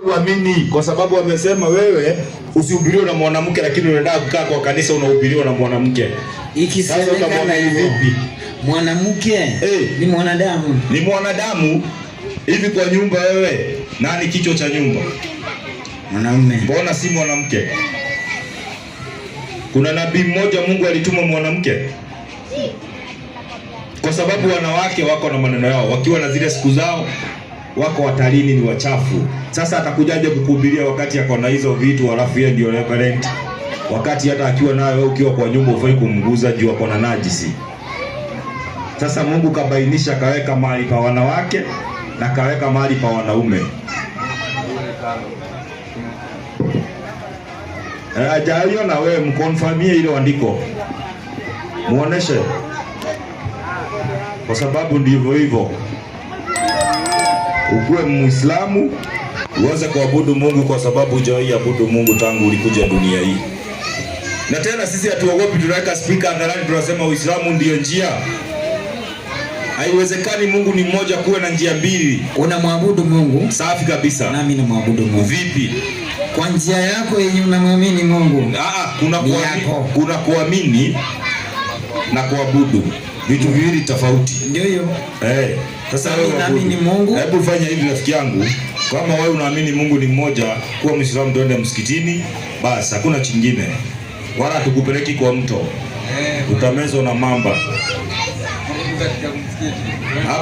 Uamini kwa sababu amesema wewe usihubiriwe na mwanamke, lakini unaenda kukaa kwa kanisa unahubiriwa na mwanamke. Ikisemekana vipi? Mwanamke ni mwanadamu. Ni mwanadamu. Hivi kwa nyumba wewe nani kichwa cha nyumba? Mwanaume. Mbona si mwanamke? Kuna nabii mmoja Mungu alituma mwanamke. Kwa sababu wanawake wako na maneno yao, wakiwa na zile siku zao wako watalini, ni wachafu. Sasa atakujaje kukuhubiria wakati yako na hizo vitu, alafu yeye ndio reverend? Wakati hata akiwa nayo wewe ukiwa kwa nyumba ufai kumguza juu ako na najisi. Sasa Mungu kabainisha, kaweka mahali pa wanawake na kaweka mahali pa wanaume. Ajayo na wewe mkonfirmie ile andiko. Muoneshe. Kwa sababu ndivyo hivyo. Ukuwe Muislamu uweze kuabudu Mungu, kwa sababu hujawahi abudu Mungu tangu ulikuja dunia hii. Na tena sisi hatuogopi, tunaweka speaker hadharani tunasema Uislamu ndio njia. Haiwezekani, Mungu ni mmoja, kuwe na njia mbili. Unamwabudu Mungu safi kabisa, nami namwabudu Mungu. Vipi? Kwa njia yako yenye unamwamini Mungu. Kuna kuamini na kuabudu, vitu viwili tofauti. Ndio hiyo. Sasa wewe unaamini Mungu? Hebu fanya hivi rafiki yangu. Kama wewe unaamini Mungu ni mmoja, kuwa Muislamu, tuende msikitini, basi hakuna chingine. Wala tukupeleki kwa mto. Utamezwa na mamba.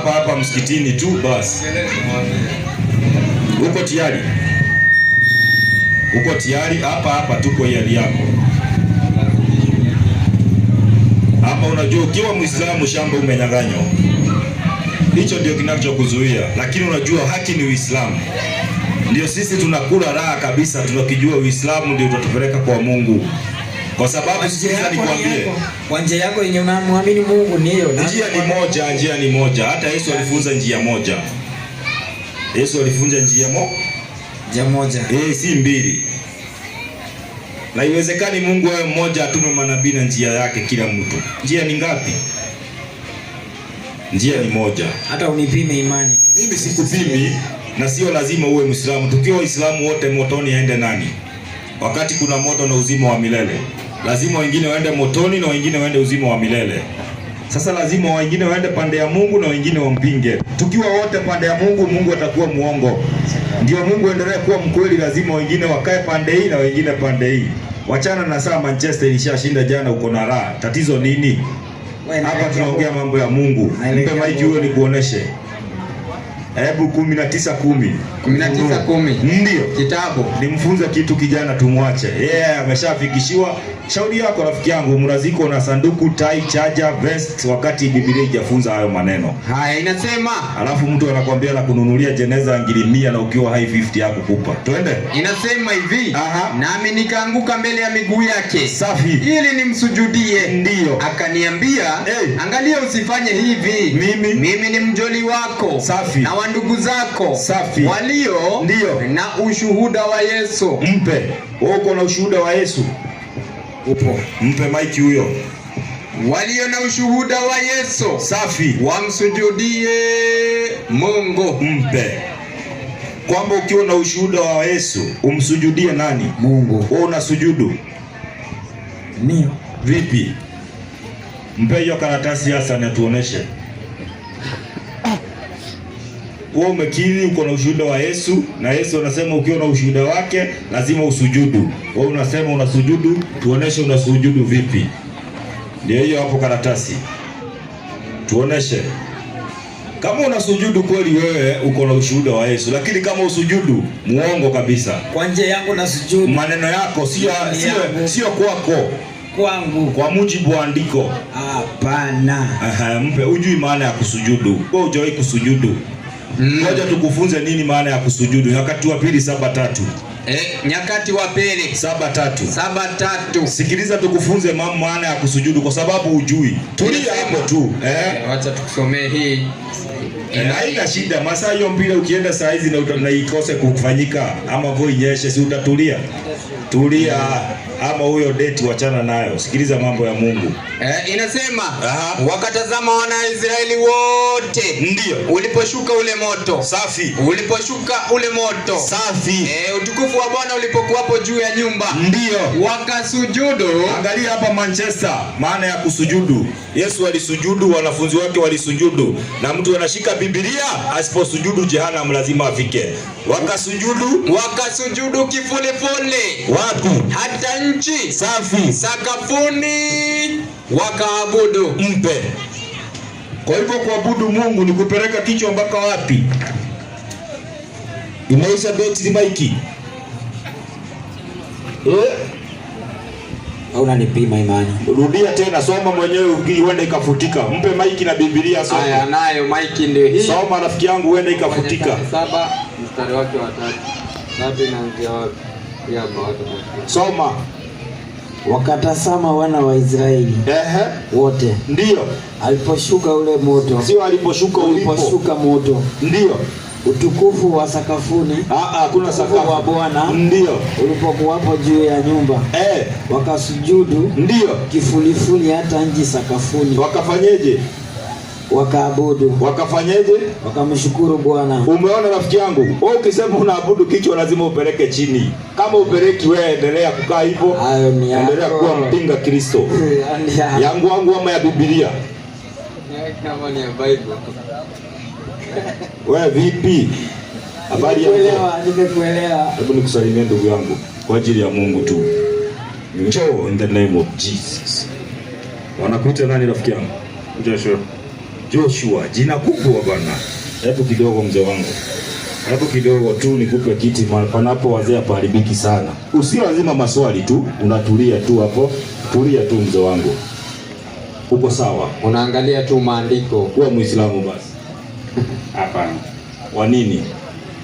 Hapa msikitini tu basi. Uko tayari? Uko tayari? Hapa tuko hiari yako. Hapa unajua ukiwa Muislamu shamba umenyang'anywa. Hicho ndio kinachokuzuia, lakini unajua haki ni Uislamu. Ndio sisi tunakula raha kabisa, tunakijua Uislamu ndio utatupeleka kwa Mungu. Kwa sababu sisi nikwambie, kwa njia yako yenye unamwamini Mungu niyo. Njia ni moja. Hata Yesu alifunza njia moja. Yesu alifunza njia moja. Si mbili. Na iwezekani Mungu awe mmoja atume manabii na njia yake kila mtu. Njia ni ngapi? Njia ni moja. Hata unipime imani. Mimi sikupimi, na sio lazima uwe Muislamu. Tukiwa Waislamu wote motoni aende nani? Wakati kuna moto na uzima wa milele. Lazima wengine waende motoni na wengine waende uzima wa milele. Sasa lazima wengine waende pande ya Mungu na wengine wampinge. Tukiwa wote pande ya Mungu, Mungu atakuwa muongo. Ndio Mungu endelee kuwa mkweli, lazima wengine wakae pande hii na wengine pande hii. Wachana na saa Manchester ilishashinda jana, uko na raha. Tatizo nini? Hapa tunaongea mambo ya Mungu. Mpe maiki huyo nikuoneshe. Hebu 19:10. 19:10. Ndio. Kitabu. Nimfunze kitu kijana tumwache. Ameshafikishiwa. Shauri yako rafiki yangu, mraziko na sanduku, tai, charger, vest, wakati Biblia haijafunza hayo maneno. Haya inasema. Alafu mtu anakuambia na kununulia jeneza ngiri 100 na ukiwa high 50 yako kupa. Twende. Inasema hivi. Nami nikaanguka mbele ya miguu yake. Safi. Ili nimsujudie. Ndio. Akaniambia, angalia usifanye hivi. Mimi ni mjoli wako. Safi. Na wa ndugu zako. Safi. Walio na ushuhuda wa Yesu. Mpe. Uko na ushuhuda wa Yesu? Upo. Mpe maiki huyo. Walio na ushuhuda wa Yesu. Safi. Wamsujudie Mungu. Mpe. Kwamba ukiwa na ushuhuda wa Yesu umsujudie nani? Mungu. Wewe unasujudu? Ndio. Vipi? Mpe hiyo karatasi hasa na tuoneshe. Wewe umekiri uko na ushuhuda wa Yesu, na Yesu anasema ukiwa na ushuhuda wake lazima usujudu. Wewe unasema unasujudu, tuoneshe unasujudu vipi? Ndio hiyo hapo karatasi. Tuoneshe. Kama unasujudu kweli wewe uko na ushuhuda wa Yesu, Lakini kama usujudu muongo kabisa. Kwa nje yangu na sujudu. Maneno yako sio kwako. Kwangu. Kwa mujibu wa andiko. Hapana. Mpe ujui maana ya kusujudu. Wewe hujawahi kusujudu. Ngoja tukufunze nini maana ya kusujudu. Nyakati wa pili 7:3. Nyakati wa pili 7:3. Sikiliza tukufunze maana ya kusujudu kwa sababu hujui. Tulia hapo tu. Acha tukusomee hii. Haina shida. Masaa hiyo mpira ukienda saa hizi na ikose kufanyika ama mvua inyeshe, si utatulia? Tulia. ama huyo date wachana nayo. Sikiliza mambo ya Mungu. Inasema wakatazama wana Israeli wote. Ndio. Uliposhuka ule moto. Safi. Uliposhuka ule moto. Safi. Utukufu wa Bwana ulipokuwapo juu ya nyumba. Ndio. Wakasujudu. Angalia hapa Manchester, maana ya kusujudu. Yesu alisujudu, wanafunzi wake walisujudu. Na mtu anashika Biblia asiposujudu jehanamu lazima afike. Wakasujudu kifulefule. Wapi? Hata nchi. Safi. Sakafuni wakaabudu. Mpe. Kwa hivyo kuabudu Mungu ni kupeleka kichwa mpaka wapi? Imeisha beti maiki. Au unanipima imani? Rudia tena, soma mwenyewe uende ikafutika. Mpe maiki na Biblia soma. Haya, nayo maiki ndio hii. Soma rafiki yangu uende ikafutika. 7 mstari wake wa 3. Wapi naanzia wapi? Ya watu. Soma. Wakatazama wana wa Israeli wote. Ndio. Aliposhuka ule moto. Sio aliposhuka ulipo. Uliposhuka moto. Ndio. Utukufu wa sakafuni. Kuna sakafu wa Bwana. Ndio. Ulipokuwapo juu ya nyumba. Wakasujudu. Ndio. Kifulifuli hata nchi sakafuni. Wakafanyeje? Wakaabudu. Wakafanyeje? Wakamshukuru Bwana. Umeona rafiki yangu? Wewe ukisema unaabudu kichwa lazima upeleke chini. Kama upeleki wewe endelea kukaa hivyo. Endelea kuwa mpinga Kristo. Yangu ama ya Biblia. Kama ni ya Bible. Wewe vipi? Habari yako? Nimekuelewa. Hebu nikusalimie ndugu yangu kwa ajili ya Mungu tu. Njoo in the name of Jesus. Wanakuita nani rafiki yangu? Joshua, jina kubwa bwana. Hebu kidogo mzee wangu. Hebu kidogo tu nikupe kiti panapo wazee hapaharibiki sana. Usio lazima maswali tu, unatulia tu hapo. Tulia tu mzee wangu. Uko sawa? Unaangalia tu maandiko. Kuwa Muislamu basi. Hapana. Kwa nini?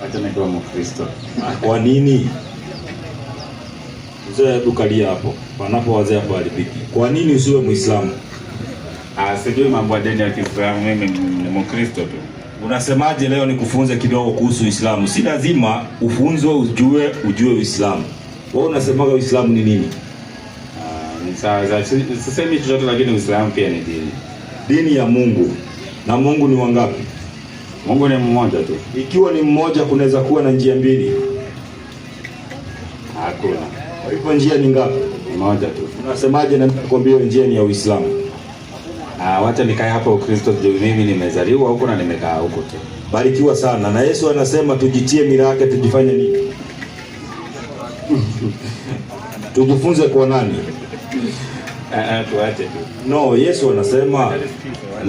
Acha nikuwa Mkristo. Kwa nini? Mzee dukalia hapo. Panapo wazee hapaharibiki. Kwa nini usiwe Muislamu? Sijui mambo ya dini ya Kiislamu, mimi ni Mkristo tu. Unasemaje leo nikufunze kidogo kuhusu Uislamu? Si lazima ufunzwe ujue Uislamu. Wewe unasemaga Uislamu ni nini? Ni sawa, sisemi chochote lakini Uislamu pia ni dini. Dini ya Mungu. Na Mungu ni wangapi? Mungu ni mmoja tu. Ikiwa ni mmoja kunaweza kuwa na njia mbili? Hakuna. Kwa hivyo njia ni ngapi? Moja tu. Unasemaje na nikwambie njia ni ya Uislamu? Wacha nikae hapa Ukristo, mimi nimezaliwa huko na nimekaa huko tu. Barikiwa sana. Na Yesu anasema tujitie mila yake, tujifanye nini? Tujifunze kwa nani? Tuache tu. No,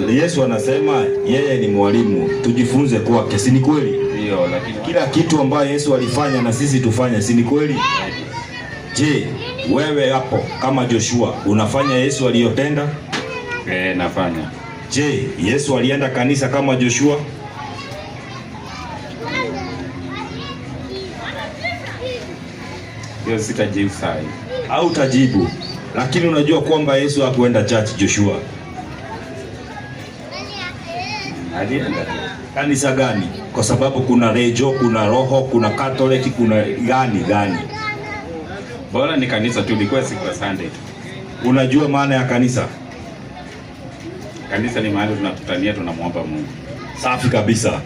Yesu anasema yeye ni mwalimu. Tujifunze kwake, si ni kweli? Ndio, lakini kila kitu ambayo Yesu alifanya na sisi tufanye, si ni kweli? Je, wewe hapo kama Joshua unafanya Yesu aliyotenda? Nafanya. Je, Yesu alienda kanisa kama Joshua? Hiyo sitajibu sahi. Au tajibu. Lakini unajua kwamba Yesu hakuenda church Joshua. Alienda. Kanisa gani? Kwa sababu kuna Rejo, kuna Roho, kuna Catholic, kuna gani? Bora ni kanisa tu, ilikuwa siku ya Sunday tu. Unajua maana ya kanisa? Kanisa ni mahali tunakutania, tunamwomba Mungu. Safi kabisa.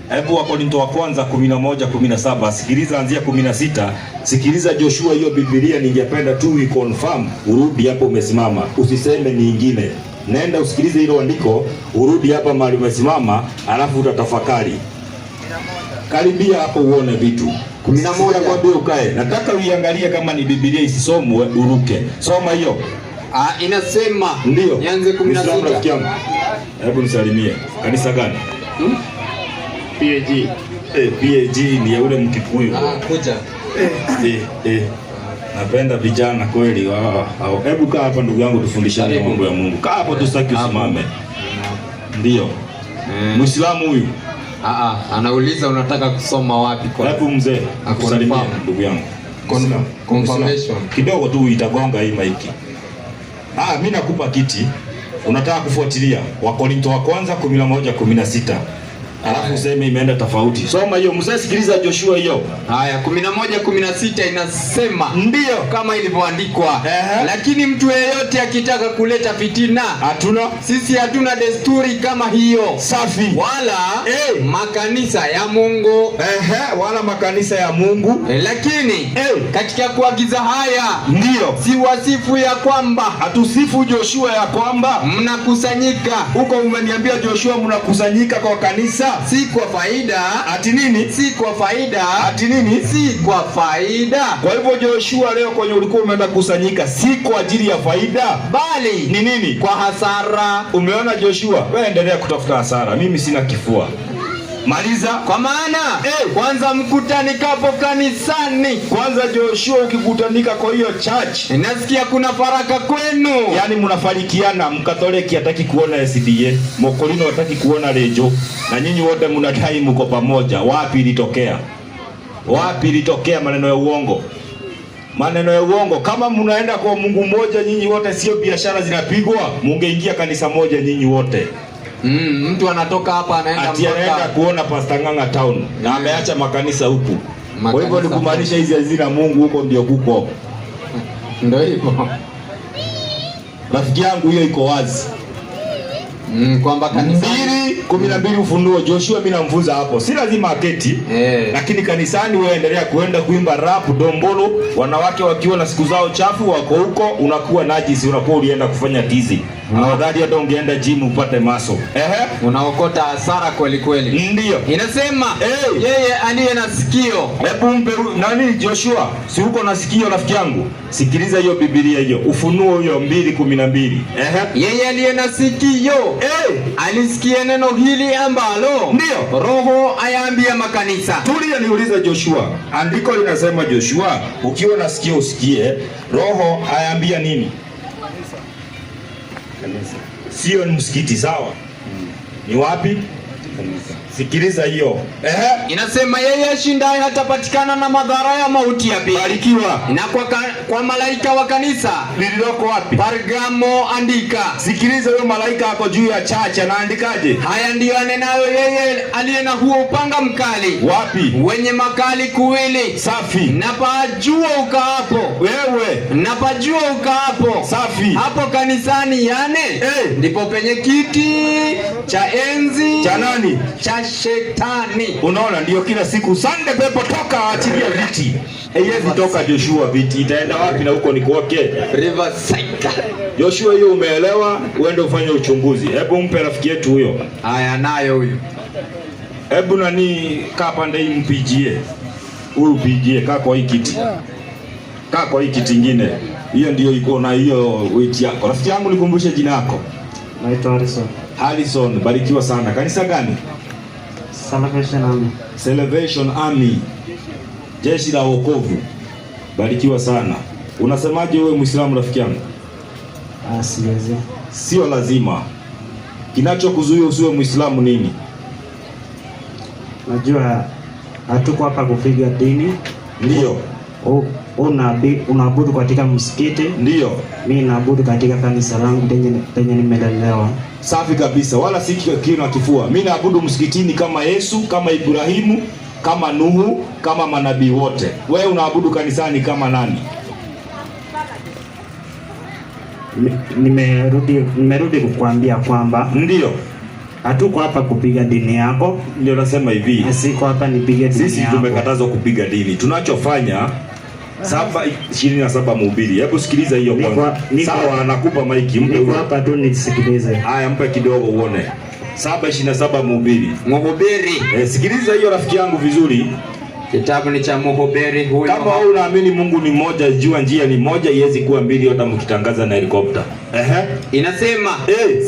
Hebu Wakorintho wa kwanza 11:17, sikiliza anzia 16. Sikiliza Joshua, hiyo Biblia ningependa tu uiconfirm, urudi hapo umesimama. Usiseme ni nyingine. Nenda usikilize hilo andiko, urudi hapa mahali umesimama, alafu utatafakari. Karibia hapo uone vitu. 11 kwambie ukae. Nataka uiangalie kama ni Biblia isisomwe uruke. Soma hiyo. Inasema ndio. Nianze 16. Hebu nisalimie. Kanisa gani? PAG. PAG ni ya ule Mkikuyu. Kuja. Napenda vijana kweli. Hebu kaa hapa ndugu yangu, tufundishane mambo ya Mungu. Kaa hapo tusitaki usimame. Ndio. Muislamu huyu? Anauliza unataka kusoma wapi kwa? Hebu mzee, akusalimie ndugu yangu. Confirmation. Kidogo tu itagonga hii maiki. Mimi nakupa kiti. Unataka kufuatilia Wakorintho wa kwanza 11:16. alafu useme imeenda tofauti. Soma hiyo mzee, sikiliza Joshua hiyo. Haya, 11:16 inasema Ndio kama ilivyoandikwa. Ehe. Lakini mtu yeyote akitaka kuleta fitina, sisi hatuna desturi kama hiyo. Safi. Wala makanisa ya Mungu. Wala makanisa ya Mungu. Lakini katika kuagiza haya, ndio si wasifu ya kwamba hatusifu Joshua ya kwamba mnakusanyika huko. Umeniambia Joshua mnakusanyika kwa kanisa, si kwa faida. Ati nini? Si kwa faida. Ati nini? Si kwa faida. Kwa hivyo Joshua, leo kwenye ulikuwa umeenda kusanyika si kwa ajili ya faida, bali ni nini? Kwa hasara. Umeona Joshua? Wewe endelea kutafuta hasara, mimi sina kifua. Maliza. Kwa maana kwanza mkutanikapo kanisani. Kwanza Joshua, ukikutanika kwa hiyo church, nasikia kuna faraka kwenu. Yaani mnafarikiana. Mkatoliki hataki kuona SDA, Mokolino hataki kuona Rejo, na nyinyi wote mnadai mko pamoja. Wapi ilitokea? Wapi ilitokea maneno ya uongo? Maneno ya uongo. Kama mnaenda kwa Mungu mmoja nyinyi wote, sio biashara zinapigwa, mungeingia kanisa moja nyinyi wote. Mtu anatoka hapa anaenda kuona Pastor Ng'ang'a town na ameacha makanisa huku. Kwa hivyo ni kumaanisha hizi hazina Mungu huko ndio kuko. Ndio hivyo. Rafiki yangu, hiyo iko wazi. Kwamba kanisa 2:12 Ufunuo. Joshua mimi namfunza hapo, si lazima aketi. Lakini kanisani wewe endelea kuenda kuimba rap dombolo, wanawake wakiwa na siku zao chafu wako huko, unakuwa najisi, unakuwa ulienda kufanya tizi. Afadhali hata ungeenda gym upate maso. Unaokota hasara kweli kweli. Ndio. Inasema yeye aliye na sikio. Hebu mpe nani Joshua? Si uko na sikio rafiki yangu? Sikiliza hiyo Biblia hiyo. Ufunuo hiyo 2:12. Yeye aliye na sikio alisikia neno hili ambalo ndio Roho ayaambia makanisa. Tulia niulize Joshua. Andiko linasema Joshua, ukiwa na sikio usikie, Roho ayaambia nini? Kanisa. Sio ni msikiti, sawa? Ni wapi? Kanisa. Sikiliza hiyo. Inasema yeye ashindaye hatapatikana na madhara ya mauti ya pili. Barikiwa. Na kwa malaika wa kanisa lililoko wapi? Pergamo andika. Sikiliza, huyo malaika ako juu ya chacha, anaandikaje? Haya ndiyo anenayo yeye aliye na huo upanga mkali. Wapi? Wenye makali kuwili. Safi. Napajua ukaapo. Wewe. Napajua ukaapo. Safi. Hapo kanisani ndipo penye kiti cha enzi. Cha nani? Cha Shetani. Unaona, ndio kila siku Sunday pepo toka, achilia viti. Haiwezi toka Joshua, viti itaenda wapi? Na huko ni kwake Riverside. Joshua, hiyo umeelewa? Uende ufanye uchunguzi. Hebu mpe rafiki yetu huyo. Haya, nayo huyo. Hebu nani kaa pande hii, mpigie huyu, pigie, kaa kwa hii kiti. Kaa kwa hii kiti ingine. Hiyo ndio iko na hiyo wiki yako. Rafiki yangu, nikumbushe jina lako. Naitwa Harrison. Harrison, barikiwa sana. Kanisa gani? Salvation Army. Salvation Army. Jeshi la wokovu. Barikiwa sana. Unasemaje wewe Muislamu rafiki yangu? Siwezi. Sio lazima. Kinachokuzuia usiwe Muislamu nini? Najua hatuko hapa kupiga dini. Ndio. Unaabudu katika msikiti. Ndio. Mimi naabudu katika kanisa langu penye nimelelewa. Safi kabisa, wala si kina kifua. Mimi naabudu msikitini kama Yesu, kama Ibrahimu, kama Nuhu, kama manabii wote. Wewe unaabudu kanisani kama nani? Nimerudi kukuambia kwamba ndio hatuko hapa kupiga dini yako. Ndio nasema hivi, siko hapa nipige dini yako. Sisi tumekatazwa kupiga dini. Tunachofanya 7:27 Mhubiri. Hebu sikiliza hiyo kwanza. Sawa, anakupa maiki, mpe huyo. Hapa tu nisikilize. Haya, mpe kidogo uone. 7:27 Mhubiri. Sikiliza hiyo rafiki yangu vizuri. Kitabu ni cha Mhubiri huyo. Kama wewe unaamini Mungu ni mmoja, jua njia ni moja, iwezi kuwa mbili hata mkitangaza na helikopta. Inasema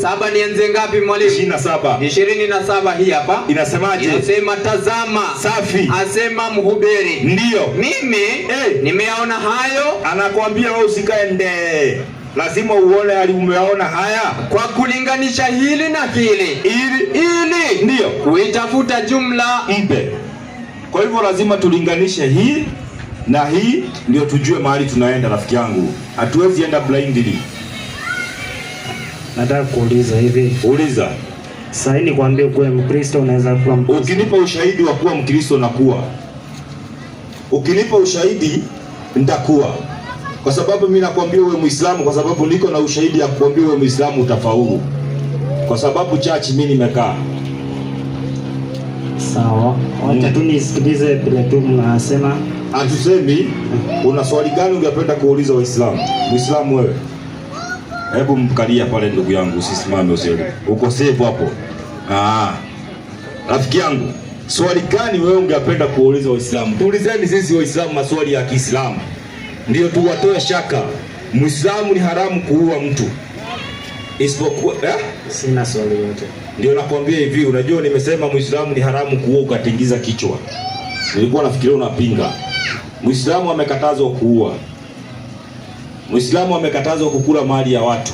7 nianze ngapi mwalimu? 27. 27 hii hapa. Inasemaje? Inasema tazama. Safi. Asema Mhubiri. Ndio. Mimi nimeona hayo. Anakuambia wewe usikae nde. Lazima uone hali umeona haya kwa kulinganisha hili na hili. Ili ndio kuitafuta jumla mpe. Kwa hivyo lazima tulinganishe hii na hii ndio tujue mahali tunaenda rafiki yangu. Hatuwezi enda blindly. Nataka kuuliza hivi. Uliza. Sasa nikwambie kuwa Mkristo unaweza kuwa Mkristo. Ukinipa ushahidi wa kuwa Mkristo nakuwa. Ukinipa ushahidi nitakuwa. Kwa sababu mimi nakwambia uwe Muislamu kwa sababu niko na ushahidi ya kukwambia uwe Muislamu utafaulu. Kwa sababu church mimi nimekaa. Sawa. Wacha tu nisikilize vile tu mnasema. Hatusemi. Una swali gani ungependa kuuliza Waislamu? Muislamu wewe? Hebu mkalia pale ndugu yangu, usisimame usiende. Uko safe hapo. Rafiki yangu, swali gani wewe ungependa kuuliza Waislamu? Tuulizeni sisi Waislamu maswali ya Kiislamu. Ndio tuwatoe shaka. Muislamu ni haramu kuua mtu. Isipokuwa Sina swali yote. Ndio nakwambia hivi, unajua nimesema Muislamu ni haramu kuua ukatingiza kichwa. Nilikuwa nafikiria unapinga. Muislamu amekatazwa kuua. Muislamu amekatazwa kukula mali ya watu.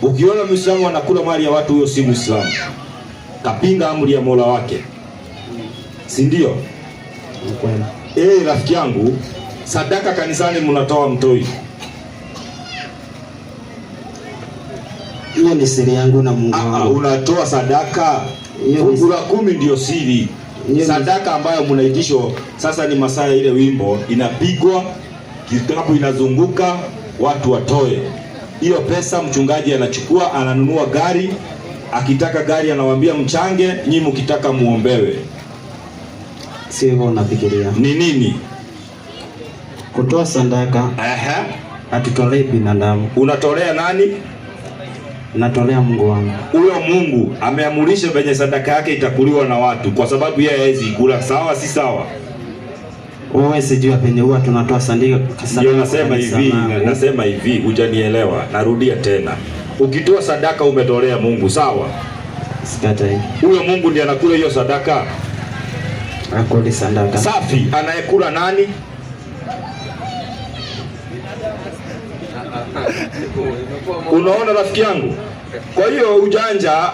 Ukiona Muislamu anakula mali ya watu, huyo si Muislamu. Kapinga amri ya Mola wake. Si ndio? Kweli. Rafiki yangu, sadaka kanisani mnatoa mtoi. Hiyo ni siri yangu na Mungu wangu. Unatoa sadaka. Fungu la 10 ndio siri. Sadaka ambayo mnaitishwa sasa ni masaa ile wimbo inapigwa, kitabu inazunguka, watu watoe. Hiyo pesa mchungaji anachukua, ananunua gari, akitaka gari anawaambia mchange, nyinyi mkitaka muombewe. Sio hivyo unafikiria. Ni nini? Kutoa sadaka. Hatutolei binadamu. Unatolea nani? Natolea Mungu wangu. Huyo Mungu ameamurisha venye sadaka yake itakuliwa na watu kwa sababu yeye hawezi kula. Sawa si sawa? Wewe sijui penye huwa tunatoa sadaka. Ndio nasema hivi, hujanielewa. Narudia tena. Ukitoa sadaka umetolea Mungu, sawa? Sikatai. Huyo Mungu ndiye anakula hiyo sadaka. Akuli sadaka. Safi, anayekula nani? Unaona rafiki yangu? Kwa hiyo ujanja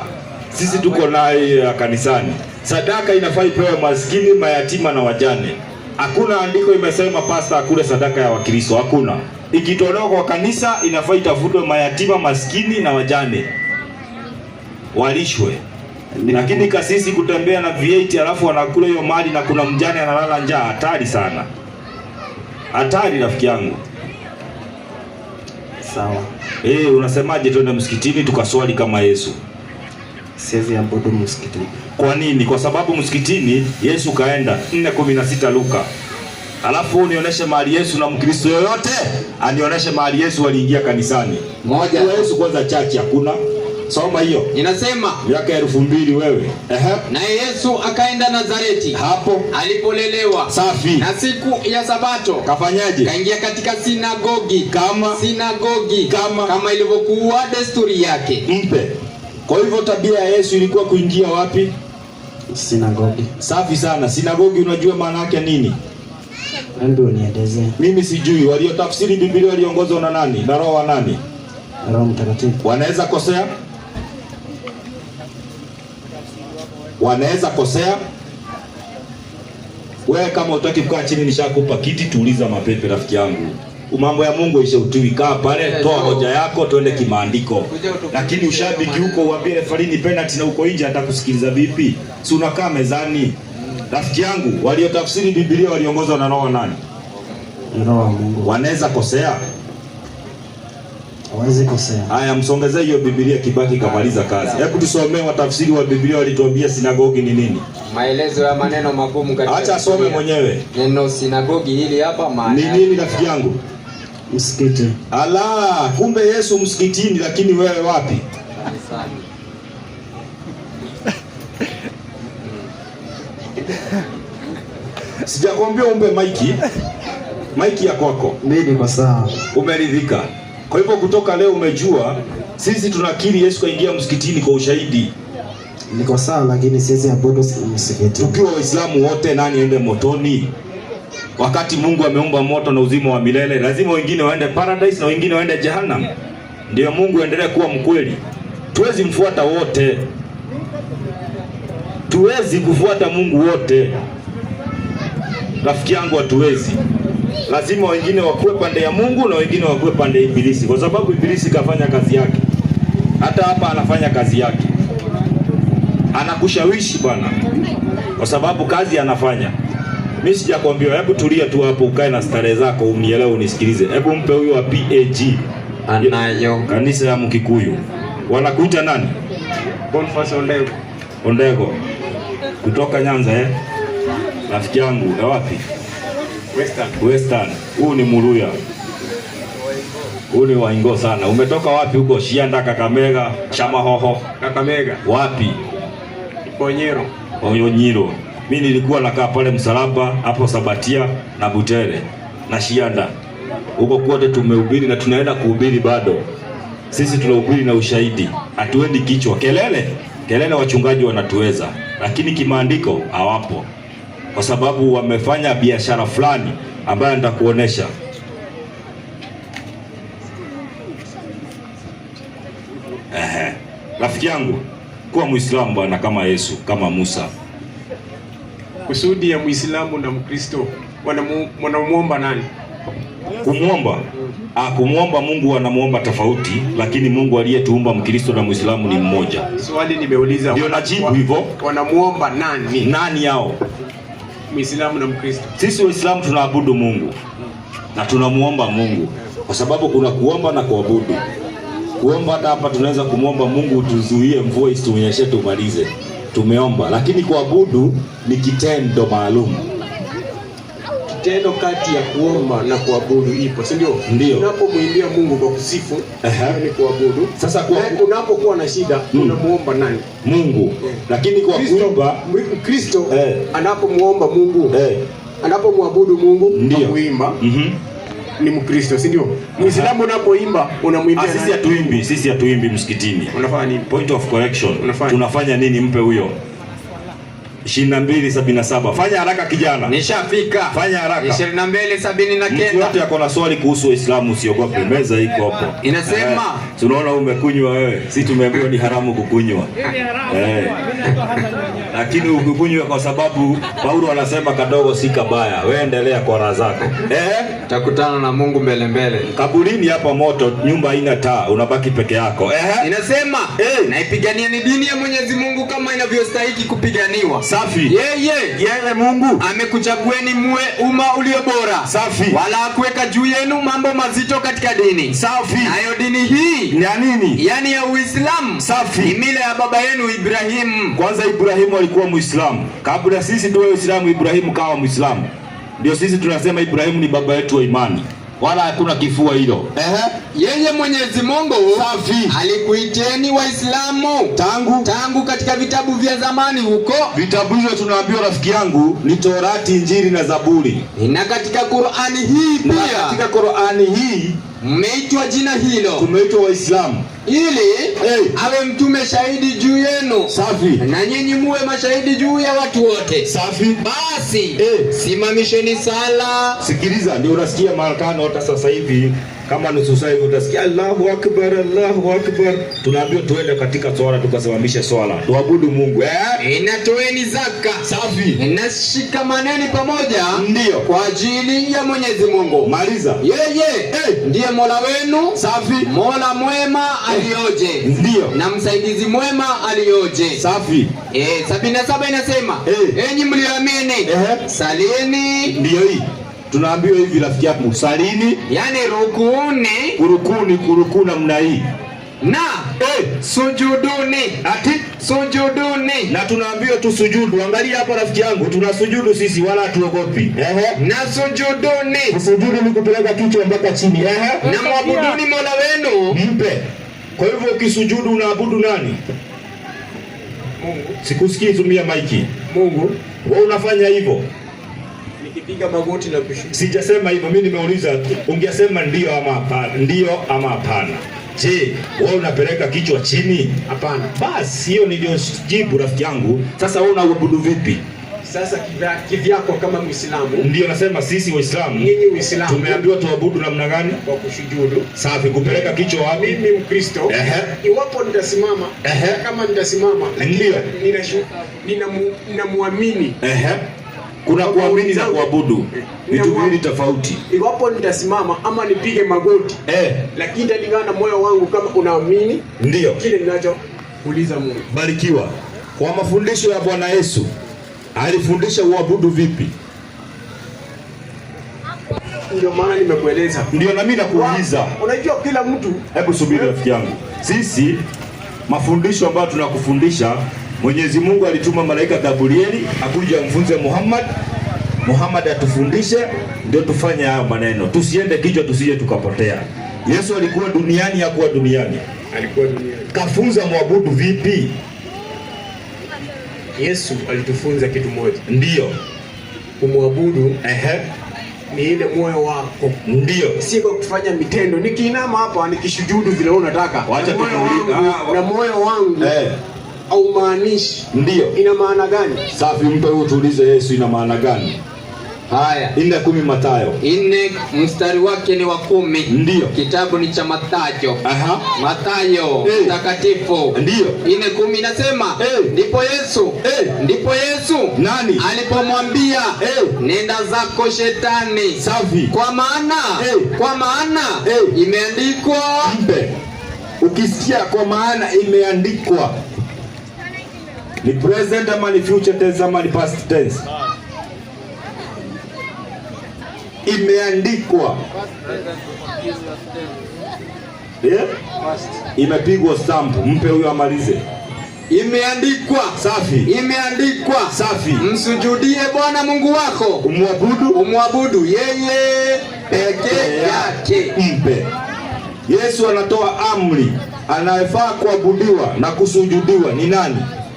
sisi tuko naye kanisani. Sadaka inafaa ipewe maskini, mayatima na wajane. Hakuna andiko imesema pasta akule sadaka ya Wakristo, hakuna. Ikitolewa kwa kanisa inafaa itafutwe mayatima, maskini na wajane. Walishwe. Lakini kasisi kutembea na V8 alafu anakula hiyo mali na kuna mjane analala njaa, hatari sana. Hatari rafiki yangu. Sawa. Unasemaje twende msikitini tukaswali kama Yesu? Siwezi abudu msikitini. Kwa nini? Kwa sababu msikitini Yesu kaenda 4:16 Luka. Alafu unionyeshe mahali Yesu na Mkristo yoyote anionyeshe mahali Yesu aliingia kanisani. Moja. Yesu kwanza church hakuna. Soma hiyo. Inasema miaka 2000 wewe. Naye Yesu akaenda Nazareti. Hapo alipolelewa. Safi. Na siku ya Sabato kafanyaje? Kaingia katika sinagogi. Kama ilivyokuwa desturi yake. Mpe. Kwa hivyo tabia ya Yesu ilikuwa kuingia wapi? Sinagogi. Safi sana. Sinagogi unajua maana yake nini? Ndio nielezee. Mimi sijui. Waliotafsiri Biblia waliongozwa na nani? Na Roho wa nani? Roho Mtakatifu. Wanaweza kosea? Wanaweza kosea? Wewe kama utaki kukaa chini nishakupa kiti, tuuliza mapepe rafiki yangu. Mambo ya Mungu ishautiwi, kaa pale, toa hoja yako, tuende kimaandiko. Lakini ushabiki huko uambie referee ni penalty na uko nje atakusikiliza vipi? Si unakaa mezani. Rafiki yangu, waliotafsiri Biblia waliongozwa na Roho nani? Roho wa Mungu. Wanaweza kosea? Hawezi kosea. Haya, msongezee hiyo Biblia Kibaki kamaliza kazi. Hebu tusomee watafsiri wa Biblia walituambia sinagogi ni nini? Maelezo ya maneno magumu katika. Acha asome mwenyewe. Neno sinagogi hili hapa maana. Ni nini rafiki yangu? Msikiti. Ala, kumbe Yesu msikitini lakini wewe wapi? Kanisani. Sijakwambia umbe maiki ya kwako. Mimi kwa sawa. Umeridhika. Kwa hivyo kutoka leo umejua sisi tunakiri Yesu kaingia msikitini kwa ushahidi. Niko sawa lakini siwezi abudu msikiti. Tukiwa Waislamu wote nani ende motoni? Wakati Mungu ameumba moto na uzima wa milele, lazima wengine waende paradise na wengine waende jehanamu. Ndio Mungu endelee kuwa mkweli. Tuwezi mfuata wote. Tuwezi kufuata Mungu wote. Rafiki yangu hatuwezi. Lazima wengine wakuwe pande ya Mungu na wengine wakuwe pande ya Ibilisi, kwa sababu Ibilisi kafanya kazi yake. hata hapa anafanya kazi yake, anakushawishi bwana, kwa sababu kazi anafanya. Mimi sijakwambia, hebu tulia tu hapo, ukae na starehe zako, unielewe, unisikilize. Hebu mpe huyo wa PAG anayo kanisa ya Mkikuyu. Wanakuita nani? Boniface Ondego. Ondego kutoka Nyanza rafiki yangu. Wapi? Western. Huu ni Muruya. Huu ni waingo sana. Umetoka wapi huko? Shianda, Kakamega, Shamahoho? Kakamega. Wapi? Onyiro. Onyiro. Mimi nilikuwa nakaa pale Msalaba hapo Sabatia na Butere na Shianda. Huko kote tumehubiri na tunaenda kuhubiri bado. Sisi tunahubiri na ushahidi. Hatuendi kichwa. Kelele wachungaji wanatuweza, lakini kimaandiko hawapo. Kwa sababu wamefanya biashara fulani ambayo nitakuonesha. Rafiki yangu, kuwa Muislamu bwana kama Yesu, kama Musa. Kusudi ya Muislamu na Mkristo wanamuomba nani? Kumwomba Mungu wanamuomba tofauti, lakini Mungu aliyetuumba Mkristo na Muislamu ni mmoja. Swali nimeuliza. Ndio najibu hivyo. Wanamuomba nani? Nani hao? Muislamu na Mkristo. Sisi Waislamu tunaabudu Mungu na tunamuomba Mungu, kwa sababu kuna kuomba na kuabudu. Kuomba hata hapa tunaweza kumwomba Mungu tuzuie mvua isitunyeshe tumalize. Tumeomba, lakini kuabudu ni kitendo maalum. Kitendo kati ya kuomba na kuabudu ipo, si ndio? Ndio. Unapomwimbia Mungu kwa kusifu, ni kuabudu. Sasa unapokuwa na shida, unamuomba nani? Mungu. Lakini kwa kuomba Kristo anapomuomba Mungu, anapomwabudu Mungu na kuimba, ni Mkristo, si ndio? Muislamu unapoimba unamwimbia nani? Sisi hatuimbi msikitini. Unafanya nini? Point of correction. Tunafanya nini? Mpe huyo 22:77. Fanya haraka kijana. Nishafika. Fanya haraka. 22:79. Mtu yote ako na swali kuhusu Uislamu usiogope. Meza iko hapo. Inasema, tunaona umekunywa wewe. Sisi tumeambiwa ni haramu kukunywa. Lakini ukikunywa kwa sababu Paulo anasema kadogo si kabaya. Wewe endelea kwa raha zako. Utakutana na Mungu mbele. Kaburini hapa moto, nyumba haina taa, unabaki peke yako. Inasema, naipigania ni dini ya Mwenyezi Mungu kama inavyostahili kupiganiwa. Safi. Yeye Mungu amekuchagueni muwe umma ulio bora. Safi. Wala hakuweka juu yenu mambo mazito katika dini. Safi. Nayo dini hii ni ya nini? Yaani ya Uislamu. Safi. Ni mila ya baba yenu Ibrahimu. Kwanza Ibrahimu alikuwa Muislamu. Kabla sisi tuwe Waislamu, Ibrahimu kawa Muislamu. Ndio sisi tunasema Ibrahimu ni baba yetu wa imani. Wala hakuna kifua hilo. Yeye Mwenyezi Mungu alikuiteni Waislamu tangu katika vitabu vya zamani huko. Vitabu hivyo tunaambiwa rafiki yangu ni Torati, Injili na Zaburi. Na katika Qur'ani hii pia. Na katika Qur'ani hii mmeitwa jina hilo. Tumeitwa Waislamu ili awe mtume shahidi juu yenu. Safi. Na nyinyi muwe mashahidi juu ya watu wote. Safi. Basi simamisheni sala. Sikiliza, ndio unasikia marakano hata sasa hivi kama nusu saa hivi utasikia Allahu Akbar, Allahu Akbar. Tunaambiwa tuende katika swala tukasimamisha swala. Tuabudu Mungu. Inatoeni zaka. Safi. Na shikamaneni pamoja. Ndio. Kwa ajili ya Mwenyezi Mungu. Maliza. Yeye ndiye Mola wenu. Safi. Mola mwema alioje. Ndio. Na msaidizi mwema alioje. Safi. 77 inasema, enyi mlioamini, salini. Ndio hii. Tunaambiwa hivi rafiki yangu, salini, yani kurukuni namna hii. Na sujuduni. Sujuduni. Na tunaambiwa tusujudu. Angalia hapa rafiki yangu, tunasujudu sisi wala hatuogopi. Na sujuduni. Kusujudu ni kupeleka kichwa mpaka chini. Na mwabuduni Mola wenu. Mpe. Kwa hivyo ukisujudu unaabudu nani? Mungu. Sikusikii, tumia maiki. Mungu. Wewe unafanya hivyo? Nikipiga magoti na kushuka. Sijasema hivyo, mimi nimeuliza ungesema ndio ama hapana. Ndio ama hapana. Je, wewe unapeleka kichwa chini? Hapana. Basi hiyo ndio jibu rafiki yangu. Sasa wewe unaabudu vipi? Sasa kivyako kama Muislamu. Ndio nasema sisi Waislamu. Nyinyi Waislamu tumeambiwa tuabudu namna gani? Kwa kusujudu. Safi. Kupeleka kichwa wapi? Mimi Mkristo. Iwapo nitasimama, kama nitasimama, ndio ninamuamini. Kuna kuamini na kuabudu. Vitu viwili tofauti. Iwapo nitasimama ama nipige magoti, lakini italingana na moyo wangu kama unaamini ndio kile ninachouliza Mungu. Barikiwa. Kwa mafundisho ya Bwana Yesu, alifundisha uabudu vipi? Ndio maana nimekueleza. Ndio na mimi nakuuliza. Unajua kila mtu, hebu subiri rafiki yangu. Sisi mafundisho ambayo tunakufundisha, Mwenyezi Mungu alituma malaika Gabrieli akuja amfunze Muhammad atufundishe, ndio tufanye hayo maneno. Tusiende kichwa tusije tukapotea. Yesu alikuwa duniani, hakuwa duniani. Alikuwa duniani. Kafunza muabudu vipi? Yesu alitufunza kitu moja. Ndio. Kumwabudu ni ile moyo wako. Ndio. Si kwa kufanya mitendo. Nikiinama hapa nikishujudu vile unataka. Wacha na moyo wangu. Au maanishi. Ndio. Ina maana gani? Safi, mpe huyo tuulize Yesu ina maana gani? Haya. 4:10 Mathayo. 4 mstari wake ni wa 10. Ndio. Kitabu ni cha Mathayo. Mathayo takatifu. Ndio. 4:10 inasema ndipo Yesu nani alipomwambia nenda zako shetani. Safi. Kwa maana imeandikwa. Mpe. Ukisikia kwa maana imeandikwa, ni present ama ni future tense ama ni past tense? Imeandikwa. Imepigwa stamp. Mpe huyo amalize. Imeandikwa. Safi. Imeandikwa. Safi. Msujudie Bwana Mungu wako. Umwabudu yeye peke yake. Mpe. Yesu anatoa amri, anayefaa kuabudiwa na kusujudiwa ni nani?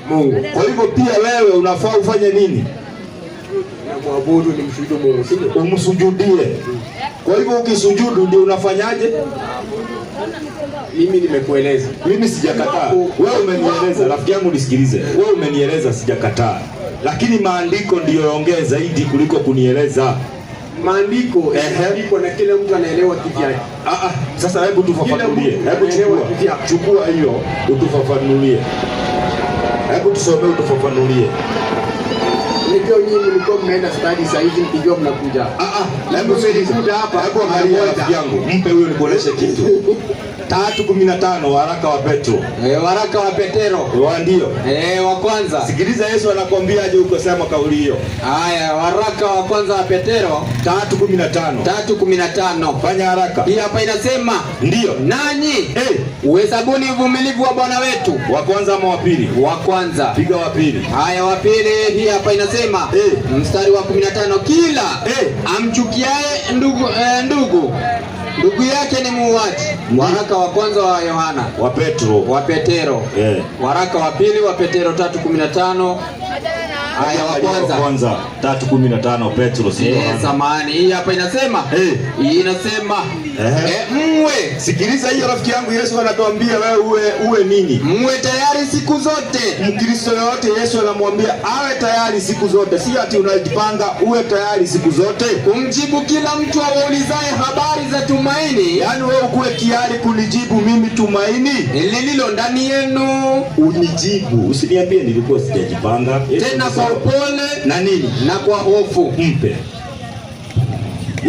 Mungu. Kwa hivyo pia wewe unafaa ufanye nini? Muabudu ni msujudu Mungu, sio? Umsujudie. Kwa hivyo ukisujudu ndio unafanyaje? Mimi nimekueleza. Mimi sijakataa. Wewe umenieleza, rafiki yangu nisikilize. Wewe umenieleza, sijakataa. Lakini maandiko ndiyo yaongea zaidi kuliko kunieleza. Maandiko na kila mtu anaelewa kivyake. Sasa hebu tufafanulie. Hebu chukua hiyo utufafanulie. Hebu tusomee utufafanulie. Ndio nyinyi mlikuwa mnaenda study sasa hivi mkijua mnakuja. Hebu mlikuja hapa. Hebu angalia rafiki yangu. Mpe huyo nikuoneshe kitu. 3:15 waraka wa Petro. Waraka wa Petero. Ndio. Wa kwanza. Sikiliza Yesu anakuambia aje ukosema kauli hiyo. Haya, waraka wa kwanza wa Petero 3:15. Fanya haraka. Hii hapa inasema, ndio. Nanyi uhesabuni uvumilivu wa Bwana wetu. Wa kwanza ama wa pili? Wa kwanza. Piga wa pili. Haya, wa pili. Hii hapa inasema mstari wa 15, kila amchukiaye ndugu yake ni muuaji. Waraka wa kwanza wa Yohana. Wa Petro. Waraka wa pili wa Petero 3:15. Haya, wa kwanza 3:15 Petro, sio Yohana. Samahani, hii hapa inasema mwe. Sikiliza hiyo rafiki yangu, Yesu anatuambia wewe uwe nini? Mwe tayari siku zote. Mkristo yote Yesu anamwambia awe tayari siku zote, si ati unajipanga, uwe tayari siku zote. Kumjibu kila mtu awaulizaye habari za tumaini. Yaani wewe ukuwe tayari kunijibu mimi tumaini lililo ndani yenu. Unijibu, usiniambie nilikuwa sijajipanga. Tena kwa upole na nini? Na kwa hofu. Mpe.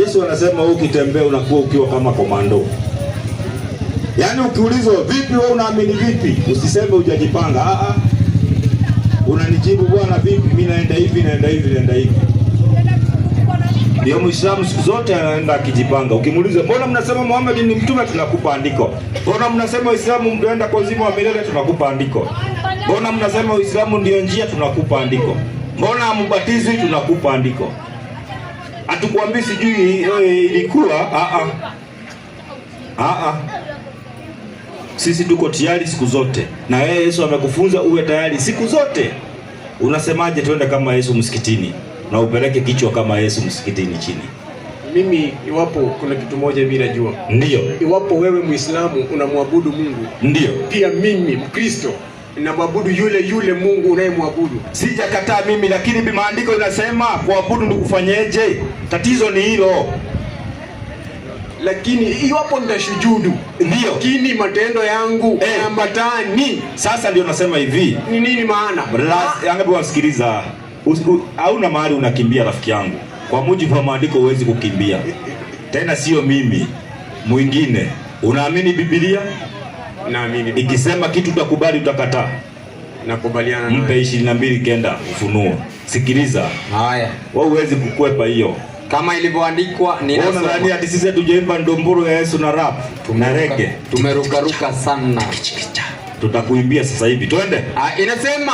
Yesu anasema wewe ukitembea unakuwa ukiwa kama komando. Yaani ukiulizwa vipi wewe unaamini vipi? Usiseme hujajipanga. Unanijibu Bwana vipi? Mimi naenda hivi, naenda hivi, naenda hivi. Ndio Muislamu siku zote anaenda akijipanga. Ukimuuliza mbona mnasema Muhammad ni mtume, tunakupa andiko. Mbona mnasema Uislamu mtaenda kwa uzima wa milele, tunakupa andiko. Mbona mnasema Uislamu ndio njia, tunakupa andiko. Mbona hambatizwi, tunakupa andiko. Hatukwambii sijui ilikuwa Sisi tuko tayari siku zote. Na wewe Yesu amekufunza uwe tayari siku zote. Unasemaje tuende kama Yesu msikitini na upeleke kichwa kama Yesu msikitini chini? Mimi iwapo kuna kitu moja mimi najua. Ndio. Iwapo wewe Muislamu unamwabudu Mungu. Ndio. Pia mimi Mkristo ninamwabudu yule Mungu unayemwabudu. Sijakataa mimi, lakini maandiko inasema kuabudu ni kufanyeje? Tatizo ni hilo. Lakini iwapo nitashujudu, ndio, lakini matendo yangu ambatani. Sasa ndio nasema hivi. Ni nini maana? Yangepo wasikiliza. hauna mahali unakimbia rafiki yangu. Kwa mujibu wa maandiko huwezi kukimbia. Tena sio mimi, mwingine. Unaamini Biblia? Naamini. Ikisema kitu utakubali, utakataa? Nakubaliana naye. Mpe 22 kenda Ufunuo. Sikiliza. Haya. Wewe huwezi kukwepa hiyo. Kama ilivyoandikwa ninasoma. Unaona nani hadi sisi tujaimba ndomboro ya Yesu na rap na rege. Tumerukaruka sana. Tutakuimbia sasa hivi. Twende. Inasema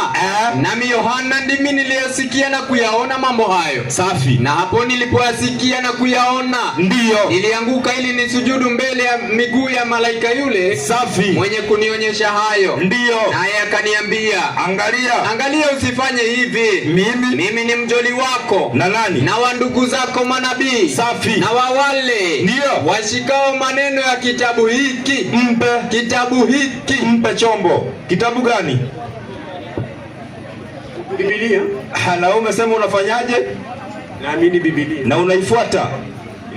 nami Yohana ndimi niliyasikia na kuyaona mambo hayo. Safi. Na hapo nilipoyasikia na kuyaona, ndiyo nilianguka ili nisujudu mbele ya miguu ya malaika yule. Safi. Mwenye kunionyesha hayo. Ndiyo. Naye akaniambia, angalia usifanye hivi. Mimi ni mjoli wako. Na nani? Na wa ndugu zako manabii. Safi. Na wa wale. Ndiyo. Washikao maneno ya kitabu hiki. Mpe. Kitabu hiki. Mpe chombo. Kitabu gani? Biblia. Na umesema unafanyaje? Naamini Biblia. Na unaifuata?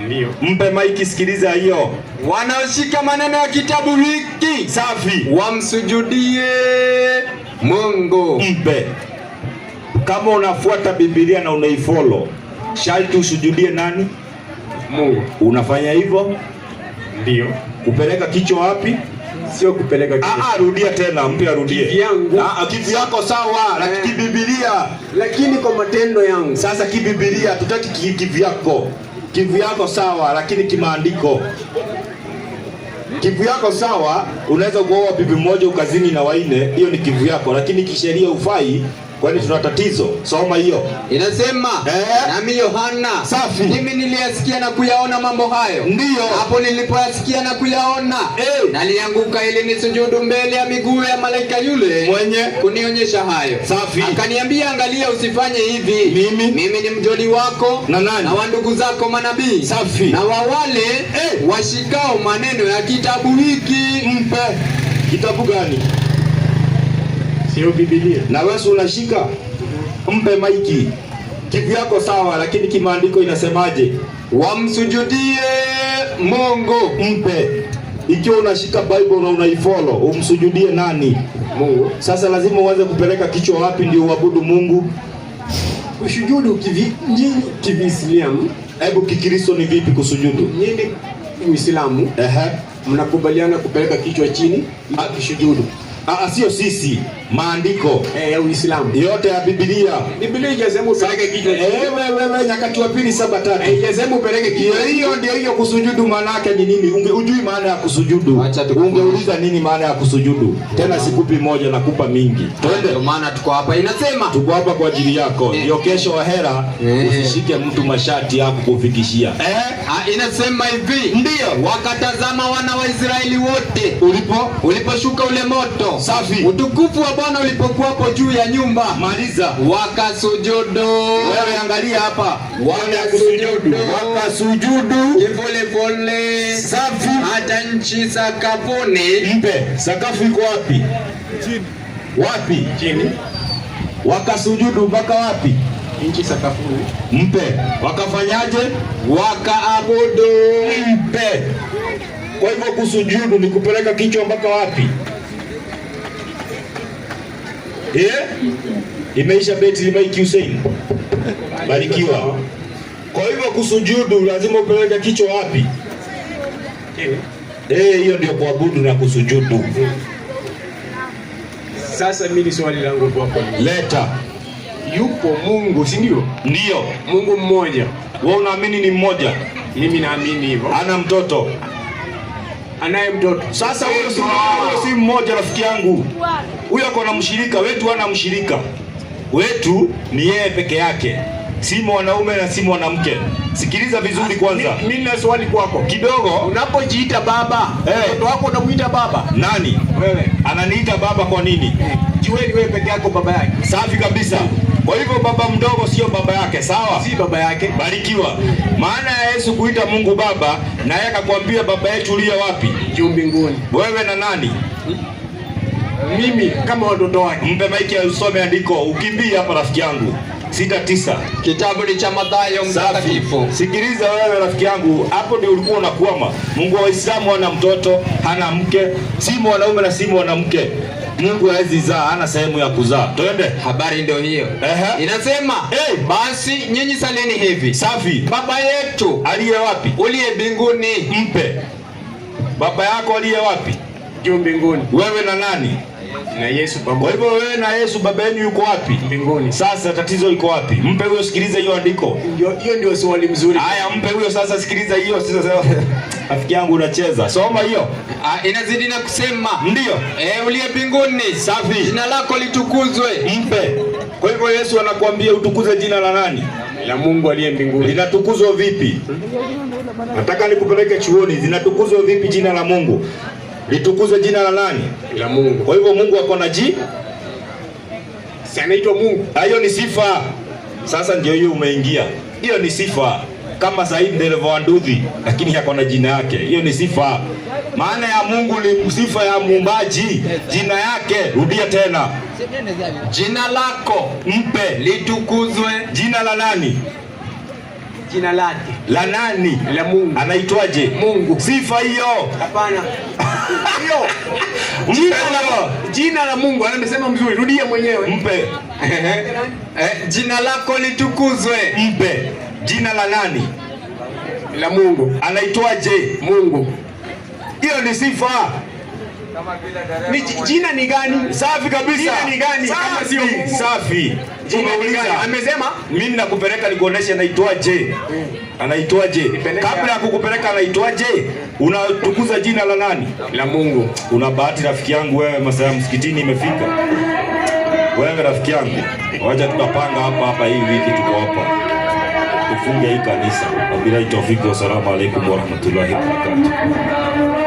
Ndio. Mpe maiki, sikiliza hiyo. Wanaoshika maneno ya kitabu hiki. Safi. Wamsujudie Mungu. Mpe. Kama unafuata Biblia na unaifollow, sharti usujudie nani? Mungu. Unafanya hivyo? Ndio. Kupeleka kichwa wapi? Sio kupeleka kichwa. Rudia tena, mpe arudie. Kivyangu. Kivi yako sawa, lakini Biblia. Lakini kwa matendo yangu. Sasa kibiblia tutaki kivi yako. Kivi yako sawa, lakini kimaandiko. Kivu yako sawa, unaweza kuoa bibi mmoja ukazini na waine, hiyo ni kivu yako, lakini kisheria ufai, kwani tuna tatizo. Soma hiyo. Inasema nami Yohana, safi, mimi niliyasikia na kuyaona mambo hayo. Ndiyo. Hapo nilipoyasikia na kuyaona, nalianguka ili nisujudu mbele ya miguu ya malaika yule mwenye kunionyesha hayo. Safi. Akaniambia, angalia usifanye hivi. Mimi ni mjoli wako na nani? Na wa ndugu zako manabii. Safi. Na wa wale washikao maneno ya kitabu hiki. Mpe. Kitabu gani? Sio Biblia. Na wewe unashika? Mpe maiki. Kivu yako sawa, lakini kimaandiko inasemaje? Wamsujudie Mungu. Mpe. Ikiwa unashika Bible na unaifollow, umsujudie nani? Mungu. Sasa lazima uanze kupeleka kichwa wapi ndio uabudu Mungu? Kusujudu kiviislamu. Hebu Kikristo ni vipi kusujudu? Nyinyi Uislamu mnakubaliana kupeleka kichwa chini akisujudu. Sio sisi, maandiko ya Uislamu yote ya Biblia. Biblia inasema upeleke kichwa chini. Wewe Nyakati wa Pili 7:3 inasema upeleke kichwa. Hiyo ndio kusujudu maana yake ni nini? Ujui maana ya kusujudu. Ungeuliza nini maana ya kusujudu? Tena sikupi moja, nakupa mingi. Twende. Ndio maana tuko hapa. Inasema tuko hapa kwa ajili yako. Ndio kesho wahera usishike mtu mashati yako kufikishia. Inasema hivi. Ndio. Wakatazama wana wa Israeli wote uliposhuka ule moto. Safi. Utukufu wa Bwana ulipokuwapo juu ya nyumba. Maliza. Wakasujudu. Wewe angalia hapa. Wakasujudu. Kivulevule. Safi. Hata nchi sakafuni. Mpe. Sakafu iko wapi? Chini. Wapi? Chini. Wakasujudu mpaka wapi? Nchi sakafuni. Mpe. Wakafanyaje? Wakaabudu. Mpe. Kwa hivyo kusujudu ni kupeleka kichwa mpaka wapi? Imeisha beti limaiki Hussein. Barikiwa. Kwa hivyo kusujudu lazima upeleke kichwa wapi? Hiyo ndio kuabudu na kusujudu. Sasa mimi swali langu hapo. Leta. Yupo Mungu, si ndio? Ndio. Mungu mmoja. Wewe unaamini ni mmoja? Mimi naamini hivyo. Ana mtoto. Anaye mtoto. Sasa wewe si mmoja rafiki yangu. Huyo ako na mshirika, wetu hana mshirika. Wetu ni yeye peke yake. Si mwanaume na si mwanamke. Sikiliza vizuri kwanza. Mimi na swali kwako. Kidogo, unapojiita baba, mtoto wako unamuita baba? Nani? Wewe. Ananiita baba kwa nini? Jiweni wewe peke yako baba yake. Safi kabisa. Kwa hivyo baba mdogo sio baba yake, sawa? Si baba yake. Barikiwa. Maana ya Yesu kuita Mungu baba, na yeye akakwambia baba yetu uliye wapi? Juu mbinguni. Wewe na nani? Mimi kama watoto wake. Mpe maiki ya usome andiko. Ukimbie hapa rafiki yangu. 6:9. Kitabu ni cha Mathayo mtakatifu. Sikiliza wewe rafiki yangu, hapo ndio ulikuwa unakwama. Mungu wa Uislamu hana mtoto, hana mke, si mwanaume na si mwanamke. Mungu hawezi zaa, hana sehemu ya kuzaa. Twende. Habari ndio hiyo. Inasema, basi nyinyi saleni hivi. Safi. Baba yetu aliye wapi? Uliye mbinguni. Mpe. Baba yako aliye wapi? Juu mbinguni. Wewe na nani? Na Yesu baba. Kwa hivyo wewe na Yesu baba yenu yuko wapi? Mbinguni. Sasa tatizo liko wapi? Mpe huyo, sikiliza hiyo andiko. Hiyo ndio swali mzuri. Haya, mpe huyo sasa, sikiliza hiyo sasa. Rafiki yangu unacheza. Soma hiyo. Inazidi na kusema. Ndio. Uliye mbinguni. Safi. Jina lako litukuzwe. Mpe. Kwa hivyo Yesu anakuambia utukuze jina la nani? La Mungu aliye mbinguni. Linatukuzwa vipi? Nataka nikupeleke chuoni. Zinatukuzwa vipi jina la Mungu? Litukuzwe jina la nani? La Mungu. Kwa hivyo Mungu ako na jina? Si anaitwa Mungu. Hiyo ni sifa. Sasa ndio hiyo umeingia. Hiyo ni sifa. Kama Said Ndereva Nduthi, lakini yako na jina yake. Hiyo ni sifa. Maana ya Mungu ni sifa ya muumbaji. Jina yake, rudia tena. Jina lako mpe litukuzwe. Jina la nani? Jina lake. La nani? La Mungu. Anaitwaje? Mungu. Sifa hiyo. Hapana. Hiyo. Jina la Mungu. Anasema mzuri. Rudia mwenyewe. Mpe. Jina lako litukuzwe. Mpe. Jina la nani? La Mungu. Anaitwaje? Mungu. Hiyo ni sifa. Jina ni gani? Safi kabisa. Jina ni gani? Kama sio Mungu. Safi. Jina ni gani? Amesema mimi nakupeleka nikuoneshe anaitwaje. Anaitwaje? Kabla ya kukupeleka anaitwaje? Unatukuza jina la nani? La Mungu. Una bahati rafiki yangu wewe, masaa ya msikitini imefika. Wewe rafiki yangu, wacha tutapanga hapa hii wiki tuko hapa. Tufunge hii kanisa. Wabillahi tawfiki wa salamu alaykum wa rahmatullahi wa barakatuh.